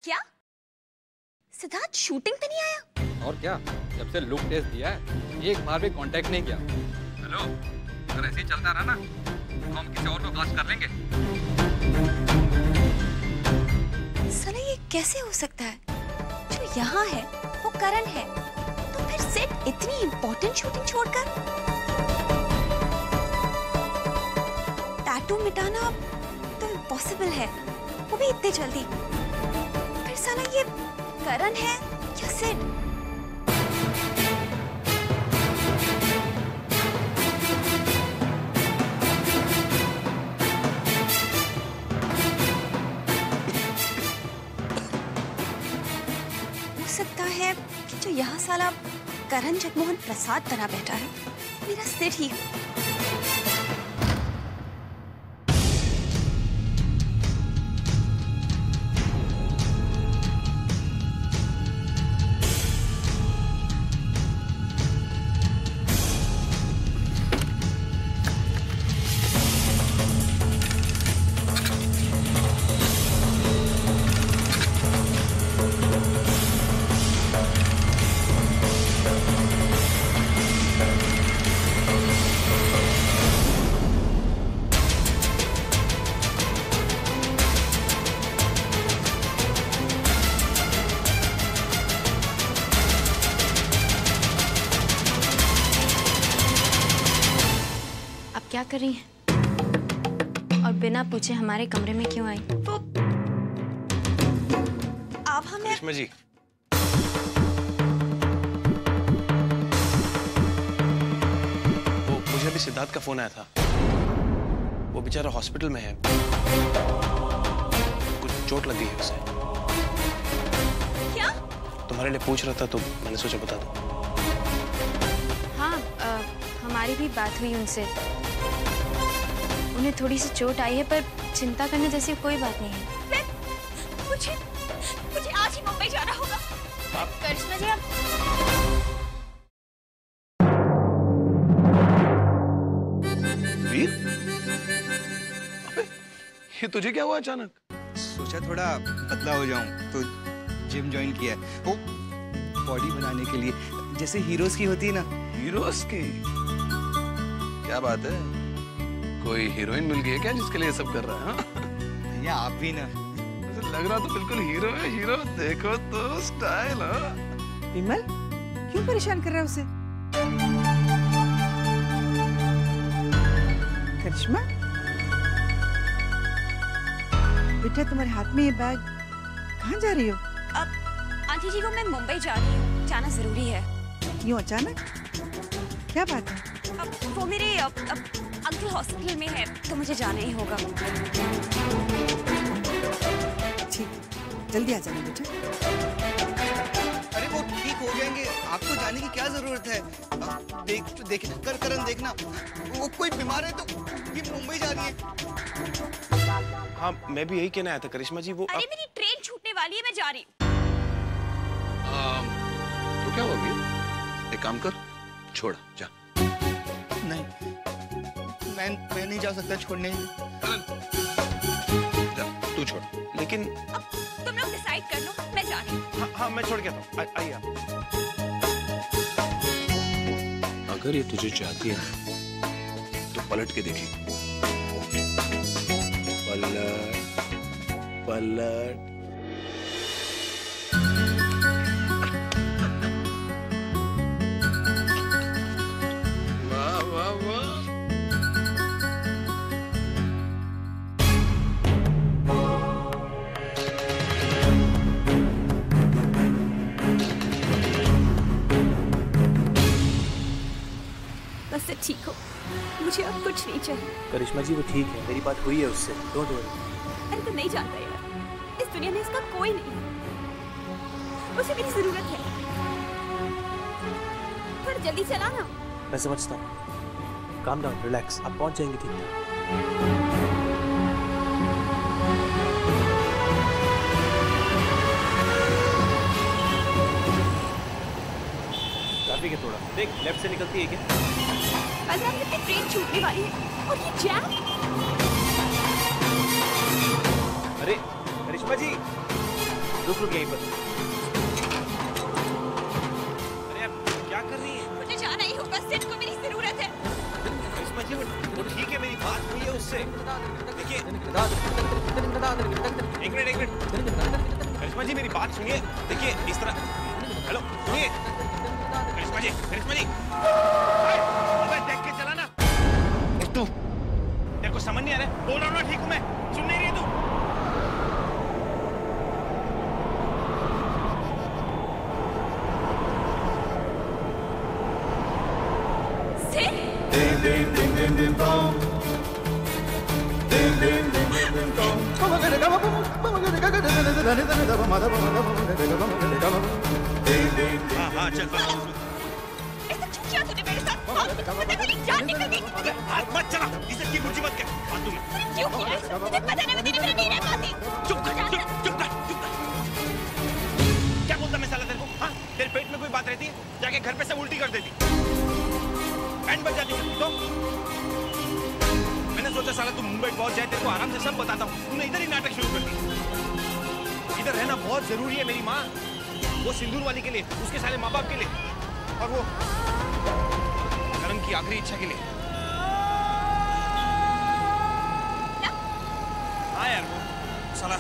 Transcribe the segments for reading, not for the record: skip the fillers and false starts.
क्या सिद्धार्थ शूटिंग पे नहीं आया? और क्या, जब से लुक टेस्ट दिया है एक बार भी कांटेक्ट नहीं किया। हेलो, अगर ऐसे ही चलता रहा ना तो हम किसी और को कास्ट कर लेंगे। साला ये कैसे हो सकता है? जो यहाँ है वो करण है, तो फिर सेट इतनी इम्पोर्टेंट शूटिंग छोड़कर टैटू मिटाना तो इम्पॉसिबल है, वो भी इतने जल्दी। फिर साला ये करण है या सिड? हो सकता है कि जो यहाँ साला करण जगमोहन प्रसाद बना बैठा है मेरा सिड ही है। क्या कर रही हैं? और बिना पूछे हमारे कमरे में क्यों आई? आप हमें करिश्मा जी, वो मुझे अभी सिद्धार्थ का फोन आया था। वो बेचारा हॉस्पिटल में है, कुछ चोट लग गई है उसे। क्या? तुम्हारे लिए पूछ रहा था तो मैंने सोचा बता दूं। हाँ, हमारी भी बात हुई उनसे। उन्हें थोड़ी सी चोट आई है, पर चिंता करने जैसी कोई बात नहीं है। मुझे आज ही मुंबई जाना होगा। करिश्मा जी, आप वीर, अबे ये तुझे क्या हुआ अचानक? सोचा थोड़ा पतला हो जाऊं तो जिम ज्वाइन किया है, वो बॉडी बनाने के लिए, जैसे हीरोज की होती है ना। हीरोज की? क्या बात है, कोई हीरोइन मिल गई है क्या जिसके लिए सब कर रहा है? भैया आप भी ना। लग रहा तो बिल्कुल हीरो है। हीरो देखो तो स्टाइल। विमल क्यों परेशान कर रहा है उसे? करिश्मा बेटा, तुम्हारे हाथ में ये बैग, कहाँ जा रही हो? अब आंटी जी को मैं मुंबई जा रही हूँ, जाना जरूरी है। यूं अचानक? क्या बात है? अब वो मेरे अंकल हॉस्पिटल में है तो मुझे जाना ही होगा। ठीक, जल्दी आ जाना बेटा। अरे वो ठीक हो जाएंगे, आपको जाने की क्या जरूरत है? करण देखना, वो कोई बीमार है तो ये मुंबई जा रही है। हाँ, मैं भी यही कहना आया था करिश्मा जी। वो अरे मेरी ट्रेन छूटने वाली है, मैं जा रही हूँ। तो क्या होगी? एक काम कर, छोड़ जा। नहीं, मैं नहीं जा सकता छोड़ने। जा, तू छोड़। लेकिन अब तुम लोग डिसाइड कर लो, मैं जा रही हूँ। हाँ, मैं छोड़ के आता हूँ। आइए आप। अगर ये तुझे चाहती है तो पलट के देखी। पलट पलट। वाह वाह वाह। बस ठीक हो, मुझे अब कुछ नहीं चाहिए। करिश्मा जी वो ठीक है, मेरी बात हुई है उससे, डोंट वरी। अरे तो नहीं जानता यार, इस दुनिया में इसका कोई नहीं है, उसे मेरी जरूरत है। थोड़ा जल्दी चला ना। मैं समझता हूँ, काम डाउन, रिलैक्स, आप पहुंच जाएंगे ठीक है। ट्रैफिक है थोड़ा, देख लेफ्ट से निकलती है क्या? ट्रेन छूटने वाली है और ये जैम। अरे करिश्मा जी, रुक रुक यहीं पर। अरे यार क्या कर रही है? मुझे जाना ही होगा, सिड को मेरी जरूरत है। करिश्मा जी वो ठीक है, मेरी बात हुई है उससे। देखिए एक मिनट करिश्मा जी मेरी बात सुनिए। देखिए इस तरह, हेलो सुनिए करिश्मा जी अबे देख के चला ना। तू तेरे को समझ नहीं आ रहा है? बोल रहा हूँ ना ठीक हूँ मैं, सुन नहीं रही तू? हाँ चल ऐसा क्यों किया तूने मेरे साथ? मुझे मेरी जान निकल गई। हाथ मत चला, इज्जत की बुर्जी मत कर। फालतू में क्यों किया ऐसा? मुझे पता नहीं, मैं तेरी मेरी नहीं रह पाती। चुप कर। क्या बोलता मैं साला तेरे को? हाँ तेरे पेट में कोई बात रहती है, जाके घर पे सब उल्टी कर देती। बैंड बज जाती है तो मैंने सोचा साला तू मुंबई पहुंच जाए, तेरे को आराम से सब बताता हूँ। तूने इधर ही नाटक शुरू कर दिया। इधर रहना बहुत जरूरी है मेरी माँ, वो सिंदूर वाली के लिए, उसके सारे माँ बाप के लिए, और वो करण की आखिरी इच्छा के लिए। हाँ यार वो साला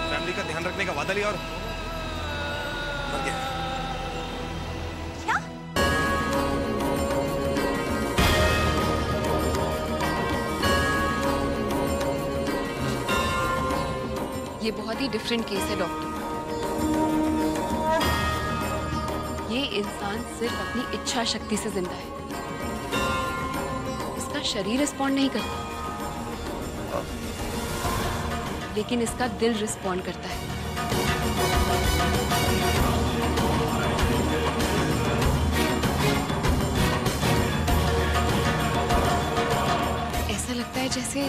फैमिली का ध्यान रखने का वादा लिया और मर गया। क्या? ये बहुत ही डिफरेंट केस है डॉक्टर। ये इंसान सिर्फ अपनी इच्छा शक्ति से जिंदा है, इसका शरीर रिस्पॉन्ड नहीं करता, लेकिन इसका दिल रिस्पॉन्ड करता है। ऐसा लगता है जैसे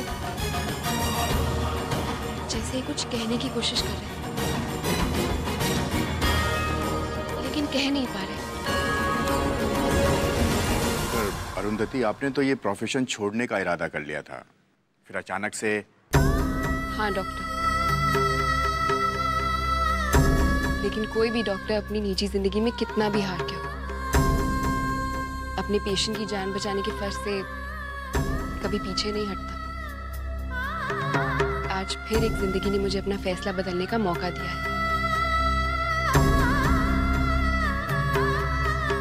कुछ कहने की कोशिश कर रहे हैं, लेकिन कह नहीं पा रहे। अरुंधति, आपने तो ये प्रोफेशन छोड़ने का इरादा कर लिया था, फिर अचानक से। हाँ डॉक्टर, लेकिन कोई भी डॉक्टर अपनी निजी जिंदगी में कितना भी हार गया, अपने पेशेंट की जान बचाने के फर्ज से कभी पीछे नहीं हटता। आज फिर एक जिंदगी ने मुझे अपना फैसला बदलने का मौका दिया है।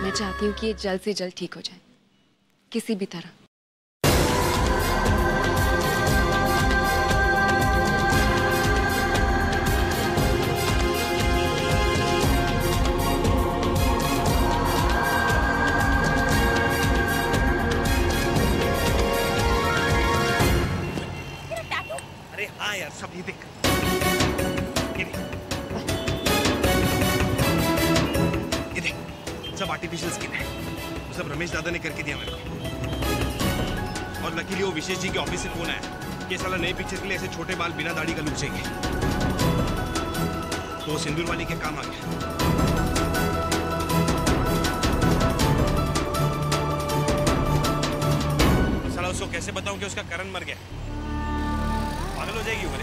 मैं चाहती हूँ कि ये जल्द से जल्द ठीक हो जाए, किसी भी तरह। अरे हाँ यार, सब ये देख, ये देख, सब आर्टिफिशियल स्किन है। वो सब रमेश दादा ने करके दिया मेरे को। और लकीली वो विशेष जी के ऑफिस से फोन आया कि साला नई पिक्चर के लिए ऐसे छोटे बाल बिना दाढ़ी का लुक चाहिए, तो सिंदूर वाली के काम आ गया। साला उसको कैसे बताऊं कि उसका करण मर गया? पागल हो जाएगी वो।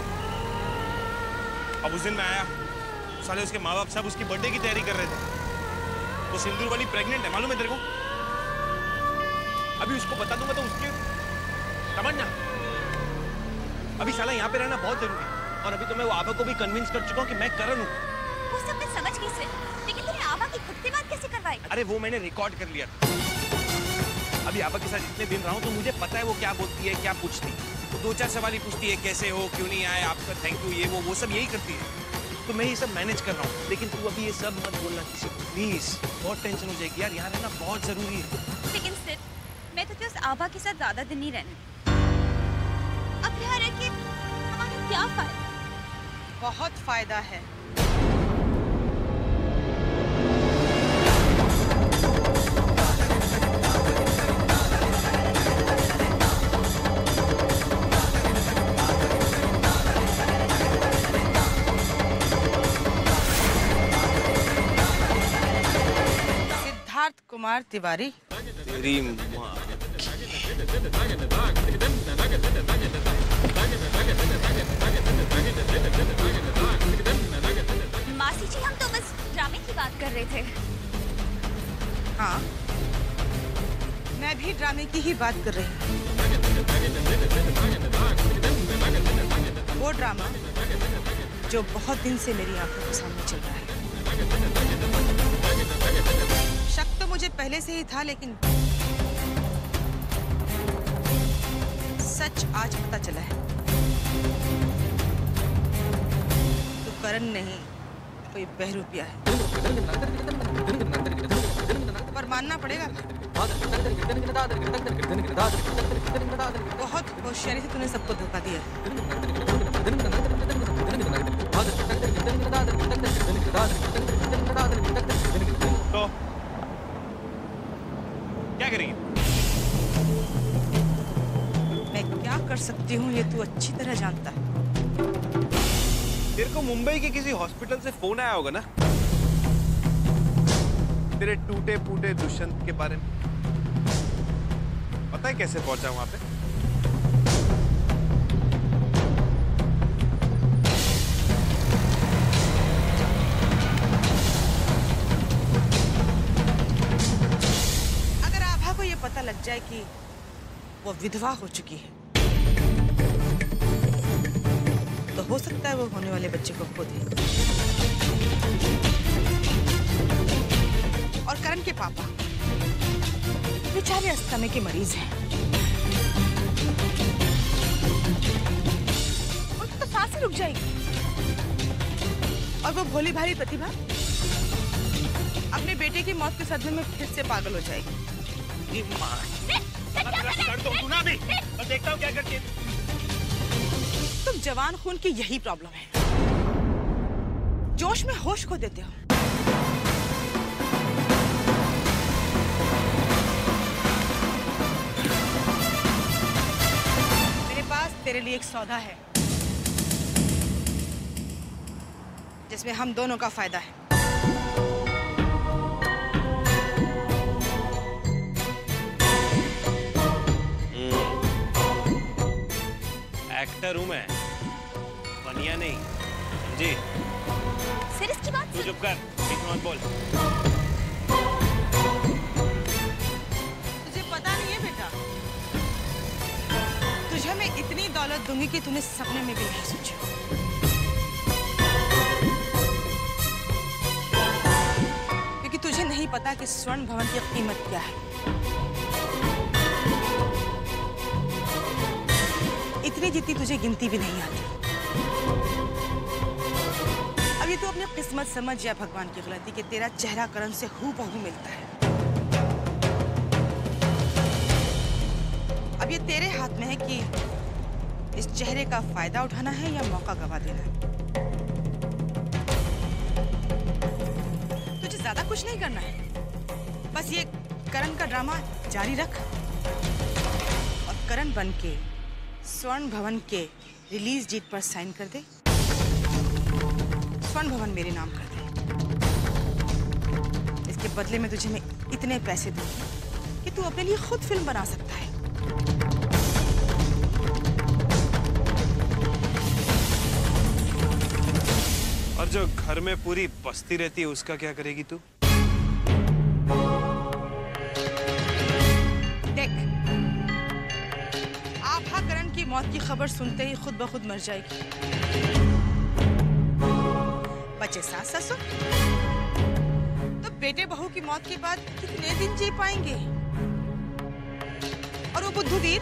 अब उस दिन मैं आया, साले उसके माँ बाप सब उसकी बर्थडे की तैयारी कर रहे थे। वो सिंदूर वाली प्रेग्नेंट है, मालूम है तेरे को? अभी उसको बता दूंगा तो उसके समझना। अभी साला यहाँ पे रहना बहुत जरूरी है, और अभी तो मैं वो आभा को भी कन्विंस कर चुका हूँ कि मैं करण हूँ। वो सब मैं समझ गई सर, लेकिन तूने आभा की खुद से बात कैसे करवाई? अरे वो मैंने रिकॉर्ड कर लिया। अभी आभा के साथ इतने दिन रहा हूँ तो मुझे पता है वो क्या बोलती है, क्या पूछती है। तो 2-4 सवाल ही पूछती है, कैसे हो, क्यों नहीं आए, आपका थैंक यू, ये वो सब यही करती है। तो मैं ये सब मैनेज कर रहा हूँ, लेकिन तू अभी ये सब मत बोलना किसी को प्लीज। बहुत टेंशन हो जाएगी यार, यहाँ रहना बहुत जरूरी है। लेकिन सिर्फ मैं तो उस आभा के साथ ज्यादा दिन नहीं रहना। अब यहाँ रह के हमारा क्या फायदा? बहुत फायदा है। सिद्धार्थ कुमार तिवारी। तेरी माँ। मासी जी, हम तो बस ड्रामे की बात कर रहे थे। हाँ, मैं भी ड्रामे की ही बात कर रही हूँ। वो ड्रामा जो बहुत दिन से मेरी आंखों के सामने चल रहा है। शक तो मुझे पहले से ही था, लेकिन सच आज पता चला है। तो करण नहीं, कोई बहरूपिया है। पर मानना पड़ेगा, बहुत होशियारी से तूने सबको धोखा दिया। तो क्या करेंगे? मैं क्या कर सकती हूँ ये तू अच्छी तरह जानता है। तेरे को मुंबई के किसी हॉस्पिटल से फोन आया होगा ना, तेरे टूटे फूटे दुष्यंत के बारे में। पता है कैसे पहुंचा वहां पे? अगर आभा को ये पता लग जाए कि वो विधवा हो चुकी है, तो हो सकता है वो होने वाले बच्चे को खो दे। और करण के पापा बेचारे अस्थमा के मरीज हैं। उनकी तो सांस ही रुक जाएगी। और वो भोली भाली प्रतिभा अपने बेटे की मौत के सदमे में फिर से पागल हो जाएगी। मैं देखता हूँ क्या करती है। तुम जवान खून की यही प्रॉब्लम है, जोश में होश खो देते हो। मेरे पास तेरे लिए एक सौदा है जिसमें हम दोनों का फायदा है। एक्टर हूं मैं, बनिया नहीं जी। सर, इसकी बात तू चुप कर, बीच में मत बोल। तुझे पता नहीं है बेटा, तुझे मैं इतनी दौलत दूंगी कि तूने सपने में भी नहीं सोचा। क्योंकि तुझे नहीं पता कि स्वर्ण भवन की कीमत क्या है। इतनी जितनी तुझे गिनती भी नहीं आती। अब ये तो अपनी किस्मत समझ या भगवान की गलती कि तेरा चेहरा करण से हूबहू मिलता है। अब ये तेरे हाथ में है कि इस चेहरे का फायदा उठाना है या मौका गवा देना है। तुझे ज्यादा कुछ नहीं करना है, बस ये करण का ड्रामा जारी रख और करण बन के स्वर्ण भवन के रिलीज डेट पर साइन कर दे। स्वर्ण भवन मेरे नाम कर दे। इसके बदले में तुझे मैं इतने पैसे दूंगी कि तू अपने लिए खुद फिल्म बना सकता है। और जो घर में पूरी बस्ती रहती है उसका क्या करेगी तू? देख, आभा करण की मौत की खबर सुनते ही खुद ब खुद मर जाएगी। बचे सास ससुर, तो बेटे बहू की मौत के बाद कितने दिन जी पाएंगे? और वो बुद्धूवीर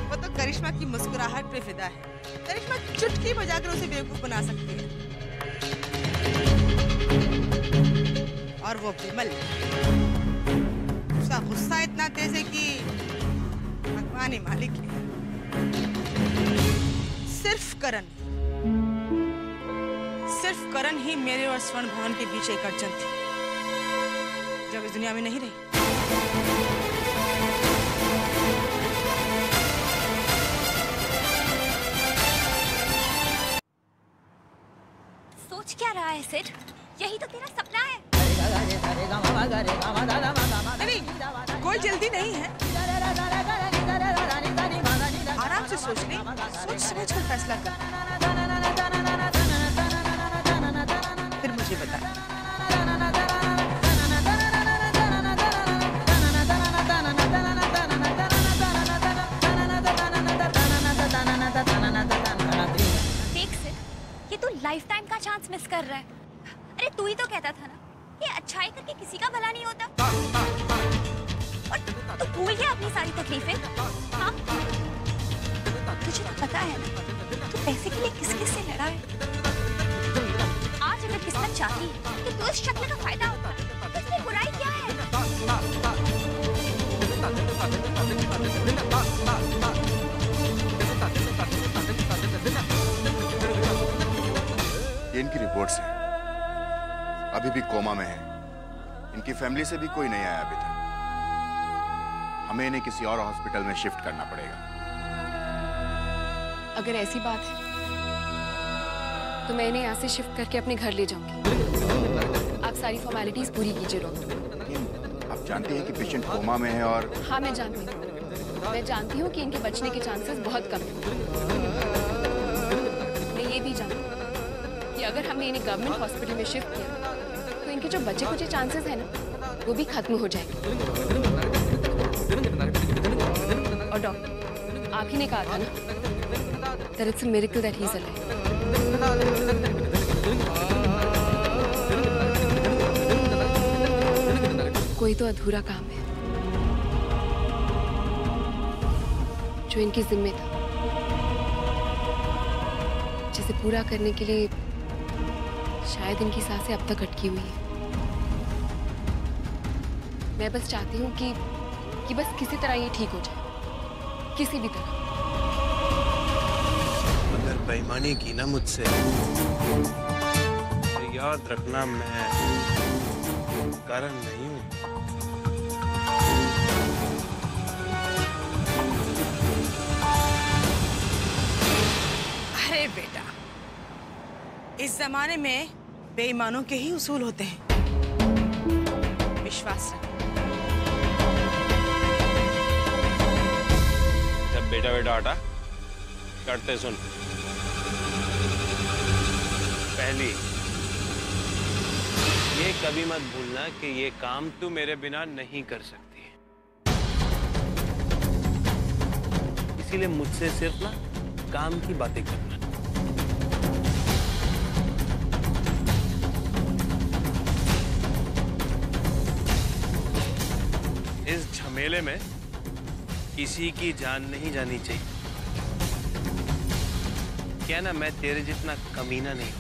वो तो करिश्मा की मुस्कुराहट पे फिदा है। करिश्मा चुटकी बजाकर उसे बेवकूफ बना सकती है। और वो विमल, उसका गुस्सा इतना तेज है कि भगवान ही मालिक है। सिर्फ करण ही मेरे और स्वर्ण भवन के बीच एक अड़चन थी जब इस दुनिया में नहीं रही। सोच क्या रहा है सिड? यही तो तेरा सपना है। नहीं, कोई जल्दी नहीं है। आराम से सोच ले, सोच समझ कर फैसला कर, फिर मुझे बता। लाइफ टाइम का चांस मिस कर रहा है। अरे तू ही तो कहता था ना कि अच्छाई करके किसी का भला नहीं होता। और तू भूल गया अपनी सारी तकलीफें। हाँ? तुझे तो पता है ना तू पैसे के लिए किस किस से लड़ा है। आज अगर किस्मत चाहती है कि तू इस शक्ल का फायदा उठा तो इसमें बुराई क्या है? ये इनकी रिपोर्ट्स हैं। अभी भी कोमा में है। इनकी फैमिली से भी कोई नहीं आया अभी तक। हमें इन्हें किसी और हॉस्पिटल में शिफ्ट करना पड़ेगा। अगर ऐसी बात है तो मैं इन्हें यहाँ से शिफ्ट करके अपने घर ले जाऊंगी। आप सारी फॉर्मेलिटीज पूरी कीजिए डॉक्टर। आप जानती हैं कि पेशेंट कोमा में है और... हाँ मैं जानती हूँ। मैं जानती हूँ कि इनके बचने के चांसेस बहुत कम हैं। मैं ये भी जानती हूँ कि अगर हमने इन्हें गवर्नमेंट हॉस्पिटल में शिफ्ट किया तो इनके जो बचे कुछ चांसेस हैं ना वो भी खत्म हो जाएंगे। और डॉक्टर आप ही ने कहा था ना that it's a miracle that he's alive। कोई तो अधूरा काम है जो इनकी जिम्मे था, जिसे पूरा करने के लिए शायद इनकी सांसें अब तक अटकी हुई है। मैं बस चाहती हूँ कि बस किसी तरह ये ठीक हो जाए, किसी भी तरह। अगर बेईमानी की ना मुझसे तो याद रखना मैं करण नहीं हूँ। अरे बेटा, इस जमाने में बेईमानों के ही उसूल होते हैं। विश्वास रख। जब बेटा बेटा हटा करते सुन। पहली, ये कभी मत भूलना कि ये काम तू मेरे बिना नहीं कर सकती। इसीलिए मुझसे सिर्फ ना काम की बातें करना। इस झमेले में किसी की जान नहीं जानी चाहिए। क्या ना, मैं तेरे जितना कमीना नहीं।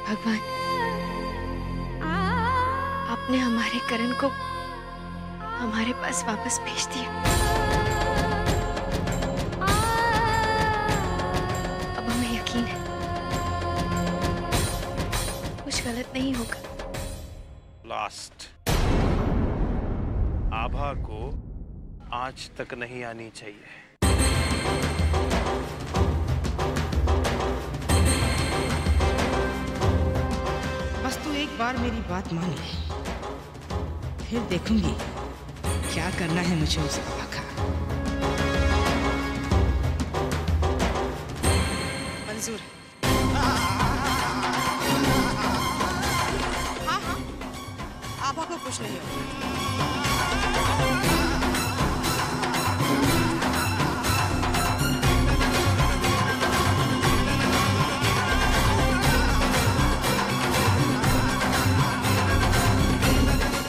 भगवान, आपने हमारे करण को हमारे पास वापस भेज दिया। अब हमें यकीन है कुछ गलत नहीं होगा। लास्ट, आभा को आज तक नहीं आनी चाहिए। बस तू एक बार मेरी बात मान ले, फिर देखूंगी क्या करना है मुझे उस आभा का। मंजूर है। हाँ हाँ, आभा को कुछ नहीं होगा।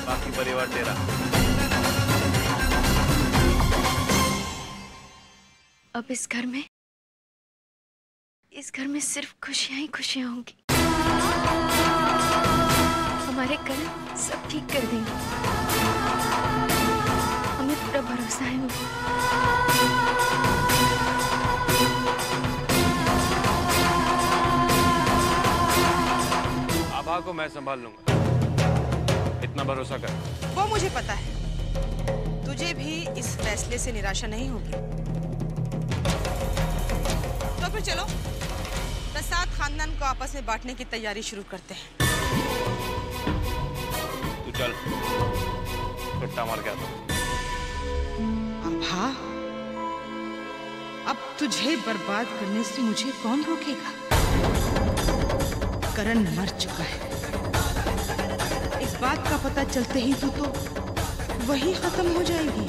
बाकी परिवार तेरा। अब इस घर में सिर्फ खुशियां ही खुशियां होंगी। हमारे करण सब ठीक कर देंगे, हमें पूरा भरोसा है उनको। आभा को मैं संभाल लूंगा, इतना भरोसा कर। वो मुझे पता है, तुझे भी इस फैसले से निराशा नहीं होगी। तो फिर चलो प्रसाद खानदान को आपस में बांटने की तैयारी शुरू करते हैं। तू चल। कट्टा मार के आता हूँ। आभा, अब तुझे बर्बाद करने से मुझे कौन रोकेगा? करण मर चुका है। इस बात का पता चलते ही तू तो वही खत्म हो जाएगी।